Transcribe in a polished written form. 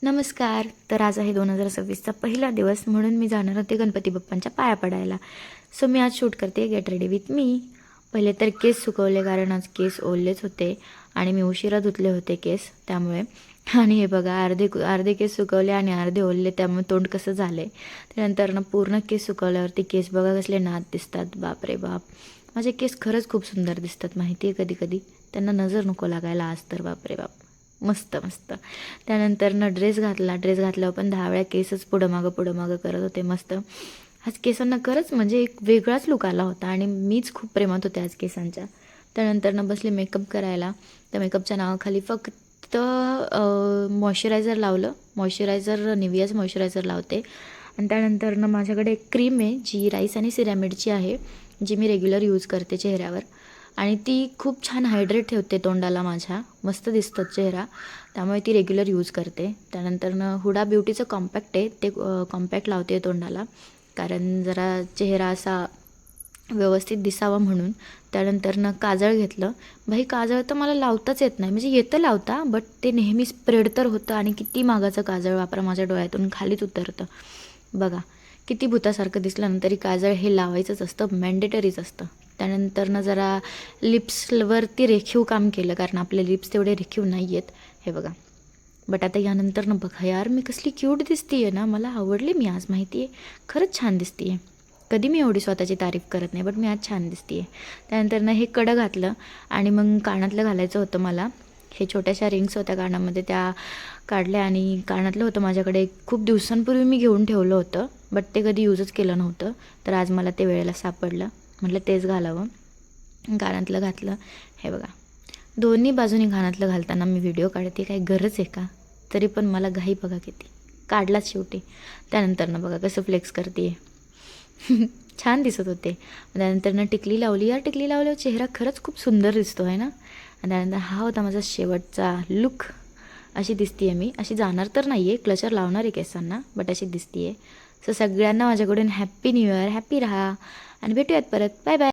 नमस्कार. तर आज आहे 2026चा पहिला दिवस, म्हणून मी जाणार होते गणपती बाप्पांच्या पाया पडायला. सो मी आज शूट करते गेट रेडी विथ मी. पहिले तर केस सुकवले, कारण आज केस ओललेच होते आणि मी उशिरा धुतले होते केस त्यामुळे. आणि हे बघा, अर्धे अर्धे केस सुकवले आणि अर्धे ओलले, त्यामुळे तोंड कसं झालं आहे. त्यानंतर पूर्ण केस सुकवल्यावरती केस बघा कसले नाद दिसतात. बापरे बाप, माझे केस खरंच खूप सुंदर दिसतात माहिती आहे. कधी कधी त्यांना नजर नको लागायला. आज तर बापरे बाप, मस्त मस्त. त्यानंतर ड्रेस घातला. ड्रेस घातल्यावर पण 10 वेळा केसच पुढं मागं करत होते. मस्त आज केसांना खरंच म्हणजे एक वेगळाच लुक आला होता आणि मीच खूप प्रेमात होते आज केसांच्या. त्यानंतर बसले मेकअप करायला. त्या मेकअपच्या नावाखाली फक्त मॉइश्चरायझर लावलं. मॉइश्चरायझर निवियाच मॉइश्चरायझर लावते. आणि त्यानंतर माझ्याकडे एक क्रीम आहे जी राईस आणि सिरॅमिडची आहे, जी मी रेग्युलर यूज करते चेहऱ्यावर. आणि ती खूप छान हायड्रेट ठेवते तोंडाला माझ्या. मस्त दिसतं चेहरा, त्यामुळे ती रेग्युलर यूज करते. त्यानंतर हुडा ब्युटीचं कॉम्पॅक्ट आहे, ते कॉम्पॅक्ट लावते तोंडाला, कारण जरा चेहरा असा व्यवस्थित दिसावा म्हणून. त्यानंतर काजळ घेतलं. भाई काजळ तर मला लावताच येत नाही, म्हणजे येतं लावता, बट ते नेहमी स्प्रेड तर होतं आणि किती मागाचं काजळ वापरा, माझ्या डोळ्यातून खालीच उतरतं. बघा किती भूतासारखं दिसलं तरी काजळ हे लावायचंच असतं, मॅन्डेटरीच असतं. त्यानंतर जरा लिप्सवरती रेखीव काम केलं, कारण आपले लिप्स तेवढे रेखीव नाही आहेत. हे बघा. बट आता यानंतर बघा यार, मी कसली क्यूट दिसते आहे ना, मला आवडली मी आज माहिती आहे. खरंच छान दिसते आहे. कधी मी एवढी स्वतःची तारीफ करत नाही, बट मी आज छान दिसते आहे. त्यानंतर हे कडं घातलं आणि मग कानातलं घालायचं होतं मला. हे छोट्याशा रिंग्स होत्या कानामध्ये, त्या काढल्या. आणि कानातलं होतं माझ्याकडे, खूप दिवसांपूर्वी मी घेऊन ठेवलं होतं, बट ते कधी यूजच केलं नव्हतं. तर आज मला ते वेळेला सापडलं, म्हटलं तेच घालावं. कानातलं घातलं. हे बघा, दोन्ही बाजूनी कानातलं घालताना मी व्हिडिओ काढते, काही गरज आहे का? तरी पण मला घाई बघा किती, काढलाच शेवटी. त्यानंतर बघा कसं फ्लेक्स करते. छान दिसत होते. त्यानंतर टिकली लावली. या टिकली लावल्यावर चेहरा खरंच खूप सुंदर दिसतो आहे ना. आणि त्यानंतर हा होता माझा शेवटचा लुक. अशी दिसते आहे मी. अशी जाणार तर नाही आहे, क्लचर लावणार आहे केसांना, बट अशी दिसते आहे. सो सगळ्यांना माझ्याकडून हॅप्पी न्यू इयर, हॅप्पी राहा आणि भेटूयात परत. Bye bye.